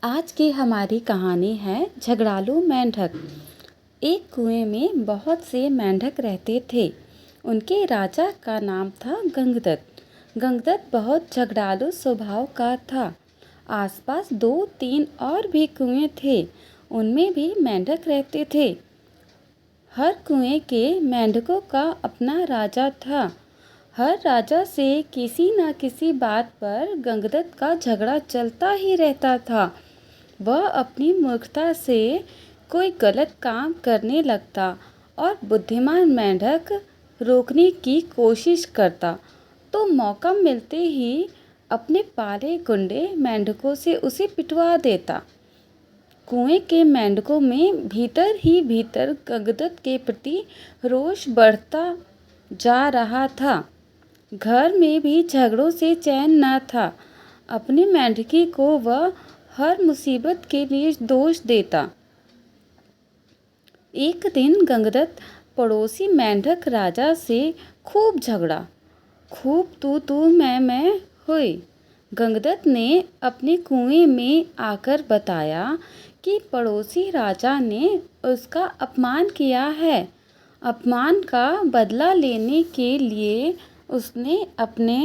आज की हमारी कहानी है झगड़ालू मेंढक। एक कुएं में बहुत से मेंढक रहते थे। उनके राजा का नाम था गंगदत्त। गंगदत्त बहुत झगड़ालू स्वभाव का था। आसपास 2-3 और भी कुएं थे, उनमें भी मेंढक रहते थे। हर कुएं के मेंढकों का अपना राजा था। हर राजा से किसी न किसी बात पर गंगदत्त का झगड़ा चलता ही रहता था। वह अपनी मूर्खता से कोई गलत काम करने लगता और बुद्धिमान मेंढक रोकने की कोशिश करता तो मौका मिलते ही अपने पाले गुंडे मेंढकों से उसे पिटवा देता। कुएं के मेंढकों में भीतर ही भीतर गंगदत्त के प्रति रोष बढ़ता जा रहा था। घर में भी झगड़ों से चैन न था। अपनी मेंढकी को वह हर मुसीबत के लिए दोष देता। एक दिन गंगदत्त पड़ोसी मेंढक राजा से खूब झगड़ा। खूब तू मैं हुई। गंगदत्त ने अपने कुएं में आकर बताया कि पड़ोसी राजा ने उसका अपमान किया है। अपमान का बदला लेने के लिए उसने अपने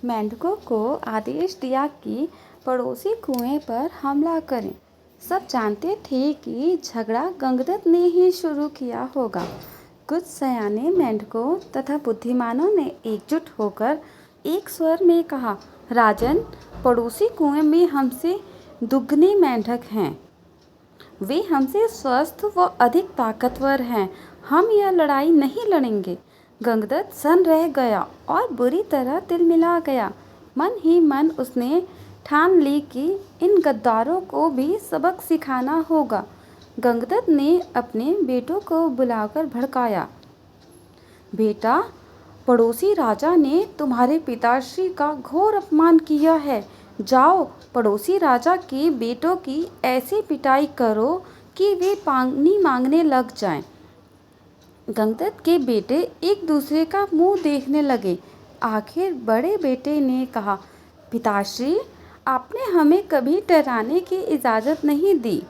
मेंढकों को आदेश दिया कि पड़ोसी कुएं पर हमला करें। सब जानते थे कि झगड़ा गंगदत्त ने ही शुरू किया होगा। कुछ सयाने मेंढकों तथा बुद्धिमानों ने एकजुट होकर एक स्वर में कहा, राजन, पड़ोसी कुएं में हमसे दुगने मेंढक हैं। वे हमसे स्वस्थ व अधिक ताकतवर हैं। हम यह लड़ाई नहीं लड़ेंगे। गंगदत्त सन रह गया और बुरी तरह तिलमिला गया। मन ही मन उसने ठान ली कि इन गद्दारों को भी सबक सिखाना होगा। गंगदत्त ने अपने बेटों को बुलाकर भड़काया। बेटा, पड़ोसी राजा ने तुम्हारे पिताश्री का घोर अपमान किया है। जाओ, पड़ोसी राजा के बेटों की ऐसी पिटाई करो कि वे पानी मांगने लग जाएं। गंगदत्त के बेटे एक दूसरे का मुंह देखने लगे। आखिर बड़े बेटे ने कहा, पिताश्री, आपने हमें कभी डराने की इजाज़त नहीं दी।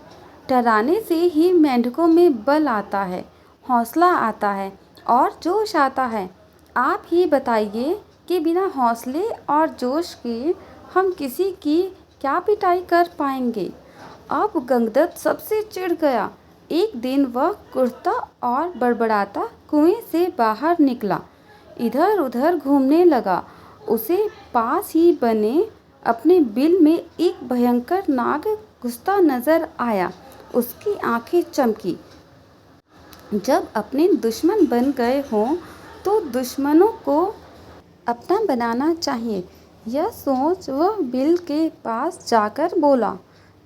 डराने से ही मेंढकों में बल आता है, हौसला आता है और जोश आता है। आप ही बताइए कि बिना हौसले और जोश के हम किसी की क्या पिटाई कर पाएंगे। अब गंगदत्त सबसे चिढ़ गया। एक दिन वह कुढ़ता और बड़बड़ाता कुएं से बाहर निकला। इधर उधर घूमने लगा। उसे पास ही बने अपने बिल में एक भयंकर नाग घुसता नजर आया। उसकी आंखें चमकी। जब अपने दुश्मन बन गए हों तो दुश्मनों को अपना बनाना चाहिए। यह सोच वह बिल के पास जाकर बोला,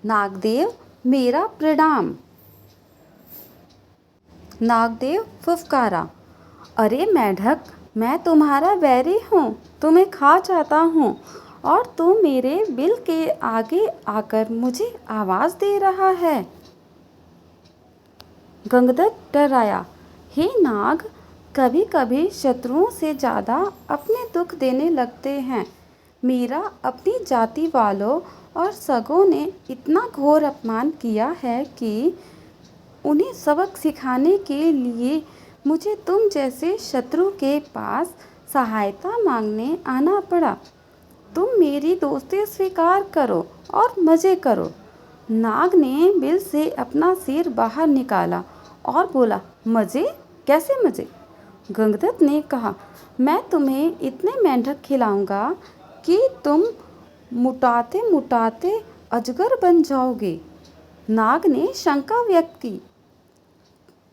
नागदेव, मेरा प्रणाम। नागदेव फुफकारा, अरे मेंढक, मैं तुम्हारा बैरी हूँ, तुम्हें खा जाता हूँ और तुम मेरे बिल के आगे आकर मुझे आवाज़ दे रहा है। गंगदत्त डराया। हे नाग, कभी कभी शत्रुओं से ज़्यादा अपने दुख देने लगते हैं। मेरा अपनी जाति वालों और सगों ने इतना घोर अपमान किया है कि उन्हें सबक सिखाने के लिए मुझे तुम जैसे शत्रु के पास सहायता मांगने आना पड़ा। तुम मेरी दोस्ती स्वीकार करो और मज़े करो। नाग ने बिल से अपना सिर बाहर निकाला और बोला, मज़े? कैसे मज़े? गंगदत्त ने कहा, मैं तुम्हें इतने मेंढक खिलाऊंगा कि तुम मुटाते मुटाते अजगर बन जाओगे। नाग ने शंका व्यक्त की,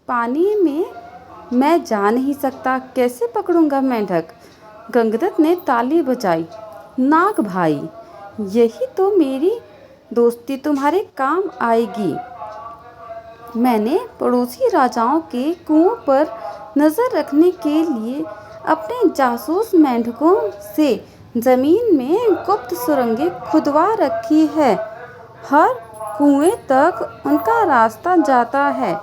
पानी में मैं जा नहीं सकता, कैसे पकड़ूंगा मेंढक? गंगदत्त ने ताली बजाई। नाग भाई, यही तो मेरी दोस्ती तुम्हारे काम आएगी। मैंने पड़ोसी राजाओं के कुओं पर नज़र रखने के लिए अपने जासूस मेंढकों से ज़मीन में गुप्त सुरंगें खुदवा रखी है। हर कुएं तक उनका रास्ता जाता है।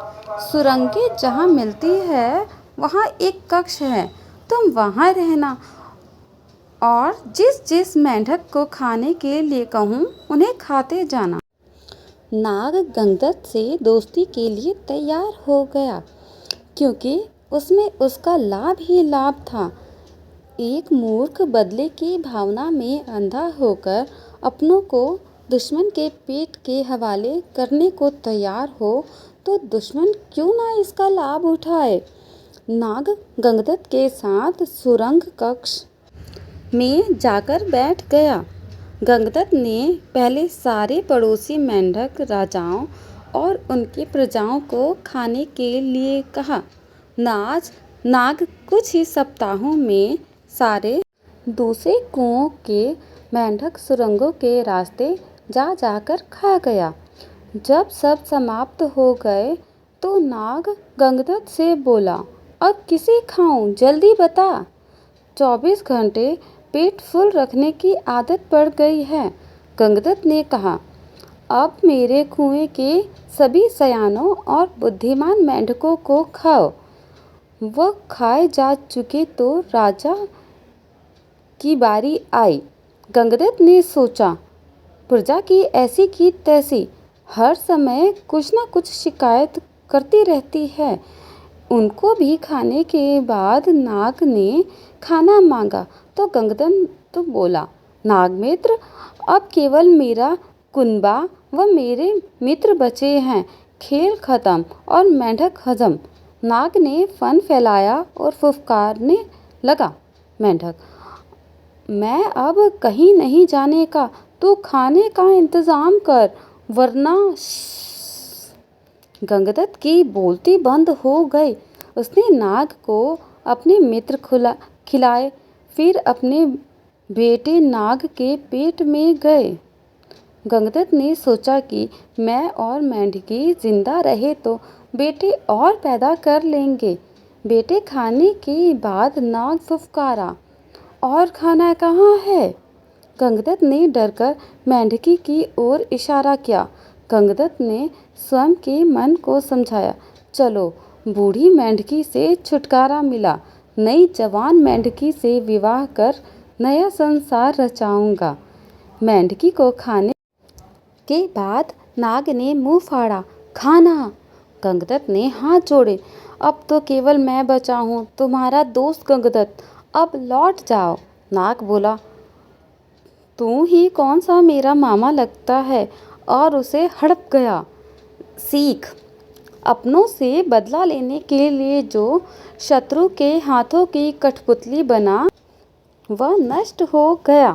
सुरंगें जहाँ मिलती है वहाँ एक कक्ष है। तुम वहाँ रहना और जिस जिस मेंढक को खाने के लिए कहूँ उन्हें खाते जाना। नाग गंगदत्त से दोस्ती के लिए तैयार हो गया, क्योंकि उसमें उसका लाभ ही लाभ था। एक मूर्ख बदले की भावना में अंधा होकर अपनों को दुश्मन के पेट के हवाले करने को तैयार हो तो दुश्मन क्यों ना इसका लाभ उठाए। नाग गंगदत्त के साथ सुरंग कक्ष में जाकर बैठ गया। गंगदत्त ने पहले सारे पड़ोसी मेंढक राजाओं और उनकी प्रजाओं को खाने के लिए कहा। नाग कुछ ही सप्ताहों में सारे दूसरे कुओं के मेंढक सुरंगों के रास्ते जा जाकर खा गया। जब सब समाप्त हो गए तो नाग गंगदत्त से बोला, अब किसे खाऊं, जल्दी बता। 24 घंटे पेट फुल रखने की आदत पड़ गई है। गंगदत्त ने कहा, अब मेरे कुएं के सभी सयानों और बुद्धिमान मेंढकों को खाओ। वह खाए जा चुके तो राजा की बारी आई। गंगदत्त ने सोचा, प्रजा की ऐसी की तैसी हर समय कुछ न कुछ शिकायत करती रहती है। उनको भी खाने के बाद नाग ने खाना मांगा तो गंगदत्त बोला, नागमित्र, अब केवल मेरा कुनबा व मेरे मित्र बचे हैं। खेल खत्म और मेंढक हजम। नाग ने फन फैलाया और फुफकारने लगा, मेंढक, मैं अब कहीं नहीं जाने का, तू खाने का इंतजाम कर, वरना। गंगदत्त की बोलती बंद हो गई। उसने नाग को अपने मित्र खिलाए, फिर अपने बेटे नाग के पेट में गए। गंगदत्त ने सोचा कि मैं और मेंढकी जिंदा रहे तो बेटे और पैदा कर लेंगे। बेटे खाने के बाद नाग फुफकारा, और खाना कहाँ है? गंगदत्त ने डरकर मेंढकी की ओर इशारा किया। गंगदत्त ने स्वयं के मन को समझाया, चलो, बूढ़ी मेंढकी से छुटकारा मिला, नई जवान मेंढकी से विवाह कर नया संसार रचाऊंगा। मेंढकी को खाने के बाद नाग ने मुंह फाड़ा, खाना। गंगदत्त ने हाथ जोड़े, अब तो केवल मैं बचा हूँ, तुम्हारा दोस्त गंगदत्त, अब लौट जाओ। नाग बोला, तू ही कौन सा मेरा मामा लगता है, और उसे हड़प गया। सीख, अपनों से बदला लेने के लिए जो शत्रु के हाथों की कठपुतली बना वह नष्ट हो गया।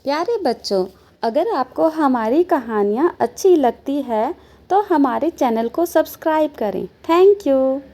प्यारे बच्चों, अगर आपको हमारी कहानियाँ अच्छी लगती है तो हमारे चैनल को सब्सक्राइब करें। Thank you.